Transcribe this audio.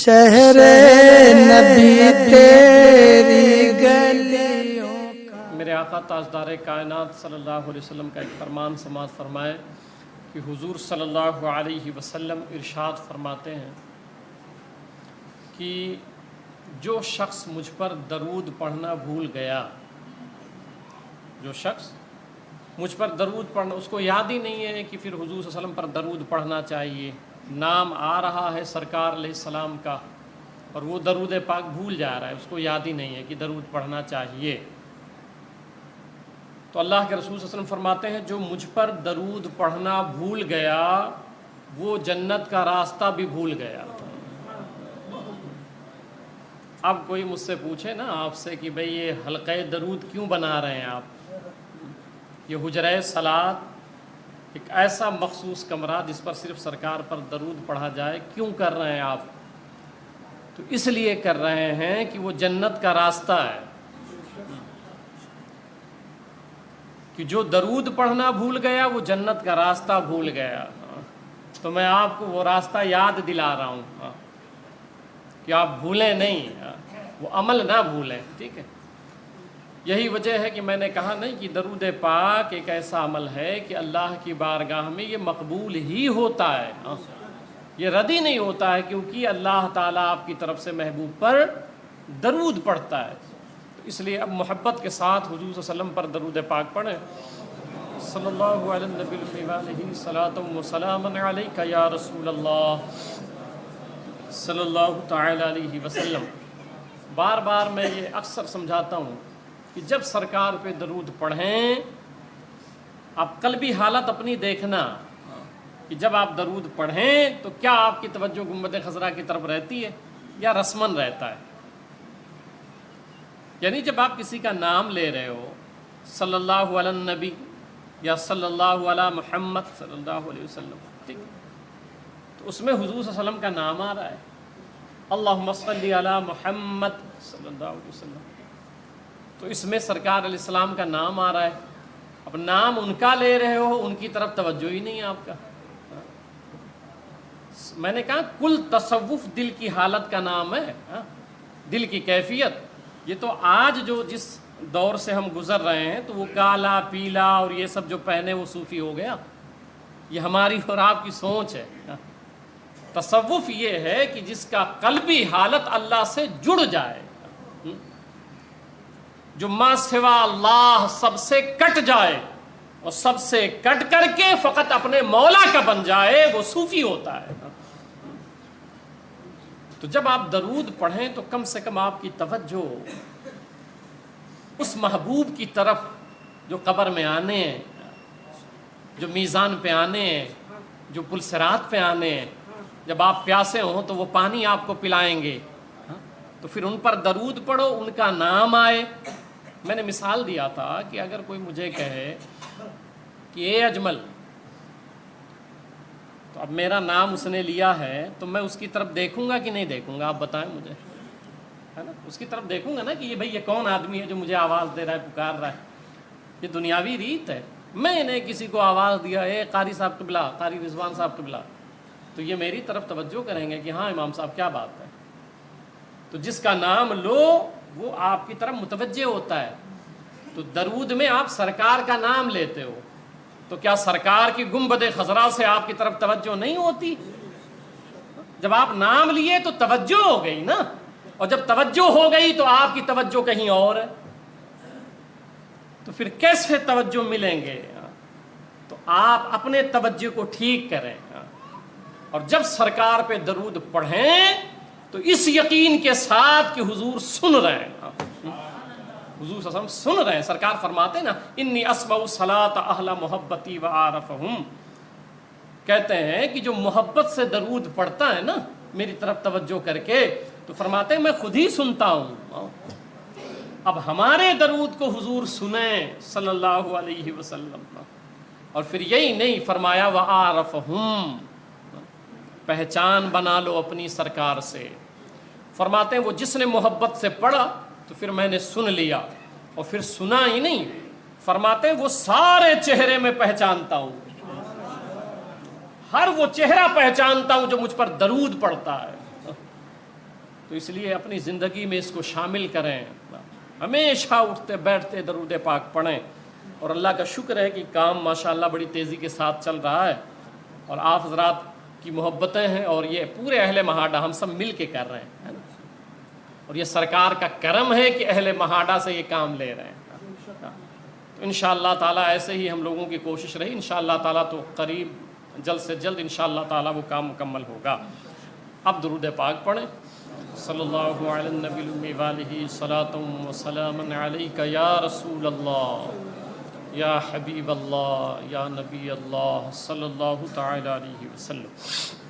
شہر نبی تیری گلیوں کا۔ میرے آقا تاجدار کائنات صلی اللہ علیہ وسلم کا ایک فرمان سماعت فرمائے کہ حضور صلی اللہ علیہ وسلم ارشاد فرماتے ہیں کہ جو شخص مجھ پر درود پڑھنا بھول گیا، جو شخص مجھ پر درود پڑھنا، اس کو یاد ہی نہیں ہے کہ پھر حضور صلی اللہ علیہ وسلم پر درود پڑھنا چاہیے، نام آ رہا ہے سرکار علیہ السلام کا اور وہ درود پاک بھول جا رہا ہے، اس کو یاد ہی نہیں ہے کہ درود پڑھنا چاہیے، تو اللہ کے رسول صلی اللہ علیہ وسلم فرماتے ہیں جو مجھ پر درود پڑھنا بھول گیا وہ جنت کا راستہ بھی بھول گیا۔ اب کوئی مجھ سے پوچھے نا آپ سے کہ بھئی یہ حلقہ درود کیوں بنا رہے ہیں آپ، یہ حجرہ صلات ایک ایسا مخصوص کمرہ جس پر صرف سرکار پر درود پڑھا جائے، کیوں کر رہے ہیں آپ؟ تو اس لیے کر رہے ہیں کہ وہ جنت کا راستہ ہے، کہ جو درود پڑھنا بھول گیا وہ جنت کا راستہ بھول گیا، تو میں آپ کو وہ راستہ یاد دلا رہا ہوں کہ آپ بھولیں نہیں، وہ عمل نہ بھولیں، ٹھیک ہے؟ یہی وجہ ہے کہ میں نے کہا نہیں کہ درود پاک ایک ایسا عمل ہے کہ اللہ کی بارگاہ میں یہ مقبول ہی ہوتا ہے، یہ رد ہی نہیں ہوتا ہے، کیونکہ اللہ تعالیٰ آپ کی طرف سے محبوب پر درود پڑھتا ہے، اس لیے اب محبت کے ساتھ حضور صلی اللہ علیہ وسلم پر درود پاک پڑھیں۔ صلی اللہ علیہ النبی وآلہ صلاۃ و سلام علیک یا رسول اللہ صلی اللہ تعالی علیہ وسلم۔ بار بار میں یہ اکثر سمجھاتا ہوں کہ جب سرکار پہ درود پڑھیں، آپ قلبی حالت اپنی دیکھنا کہ جب آپ درود پڑھیں تو کیا آپ کی توجہ گنبد خضرا کی طرف رہتی ہے یا رسمن رہتا ہے؟ یعنی جب آپ کسی کا نام لے رہے ہو، صلی اللہ علیہ النبی یا صلی اللہ علیہ محمد صلی اللہ علیہ وسلم، ٹھیک، تو اس میں حضور صلی اللہ علیہ وسلم کا نام آ رہا ہے، اللہم صلی علی محمد صلی اللہ علیہ وسلم، تو اس میں سرکار علیہ السلام کا نام آ رہا ہے، اب نام ان کا لے رہے ہو، ان کی طرف توجہ ہی نہیں ہے آپ کا۔ میں نے کہا کل تصوف دل کی حالت کا نام ہے، دل کی کیفیت، یہ تو آج جو جس دور سے ہم گزر رہے ہیں تو وہ کالا پیلا اور یہ سب جو پہنے وہ صوفی ہو گیا، یہ ہماری اور آپ کی سوچ ہے۔ تصوف یہ ہے کہ جس کا قلبی حالت اللہ سے جڑ جائے، جو ما سوا اللہ سب سے کٹ جائے اور سب سے کٹ کر کے فقط اپنے مولا کا بن جائے، وہ صوفی ہوتا ہے۔ تو جب آپ درود پڑھیں تو کم سے کم آپ کی توجہ اس محبوب کی طرف جو قبر میں آنے ہیں، جو میزان پہ آنے ہیں، جو پل صراط پہ آنے ہیں، جب آپ پیاسے ہوں تو وہ پانی آپ کو پلائیں گے، تو پھر ان پر درود پڑھو، ان کا نام آئے۔ میں نے مثال دیا تھا کہ اگر کوئی مجھے کہے کہ اے اجمل، تو اب میرا نام اس نے لیا ہے تو میں اس کی طرف دیکھوں گا کہ نہیں دیکھوں گا؟ آپ بتائیں مجھے، ہے نا؟ اس کی طرف دیکھوں گا نا کہ یہ بھئی یہ کون آدمی ہے جو مجھے آواز دے رہا ہے، پکار رہا ہے؟ یہ دنیاوی ریت ہے۔ میں نے کسی کو آواز دیا، اے قاری صاحب قبلہ، قاری رضوان صاحب قبلہ، تو یہ میری طرف توجہ کریں گے کہ ہاں امام صاحب کیا بات ہے، تو جس کا نام لو وہ آپ کی طرف متوجہ ہوتا ہے۔ تو درود میں آپ سرکار کا نام لیتے ہو تو کیا سرکار کی گنبد خضرا سے آپ کی طرف توجہ نہیں ہوتی؟ جب آپ نام لیے تو توجہ ہو گئی نا، اور جب توجہ ہو گئی تو آپ کی توجہ کہیں اور ہے، تو پھر کیسے توجہ ملیں گے؟ تو آپ اپنے توجہ کو ٹھیک کریں، اور جب سرکار پہ درود پڑھیں تو اس یقین کے ساتھ کہ حضور سن رہے ہیں، حضور صلی اللہ علیہ وسلم سن رہے ہیں۔ سرکار فرماتے ہیں نا انی اسمع الصلاۃ اہل محبتی وعارفہم، کہتے ہیں کہ جو محبت سے درود پڑھتا ہے نا میری طرف توجہ کر کے، تو فرماتے ہیں میں خود ہی سنتا ہوں۔ اب ہمارے درود کو حضور سنیں صلی اللہ علیہ وسلم، اور پھر یہی نہیں فرمایا وعارفہم، پہچان بنا لو اپنی سرکار سے۔ فرماتے ہیں وہ جس نے محبت سے پڑھا تو پھر میں نے سن لیا، اور پھر سنا ہی نہیں، فرماتے ہیں وہ سارے چہرے میں پہچانتا ہوں، ہر وہ چہرہ پہچانتا ہوں جو مجھ پر درود پڑتا ہے۔ تو اس لیے اپنی زندگی میں اس کو شامل کریں، ہمیشہ اٹھتے بیٹھتے درود پاک پڑھیں. اور اللہ کا شکر ہے کہ کام ماشاءاللہ بڑی تیزی کے ساتھ چل رہا ہے، اور آپ حضرات کی محبتیں ہیں، اور یہ پورے اہل مہاڈا ہم سب مل کے کر رہے ہیں، ہے نا. اور یہ سرکار کا کرم ہے کہ اہل مہاڈا سے یہ کام لے رہے ہیں. تو انشاءاللہ تعالیٰ ایسے ہی ہم لوگوں کی کوشش رہی، انشاءاللہ تعالیٰ تو قریب جلد سے جلد انشاءاللہ تعالیٰ وہ کام مکمل ہوگا. اب درود پاک پڑھیں. صلی اللہ علی النبی الأمی وآلہ صلاۃ و سلام علیک یا رسول اللہ یا حبیب اللہ یا نبی اللہ صلی اللہ تعالی علیہ وسلم.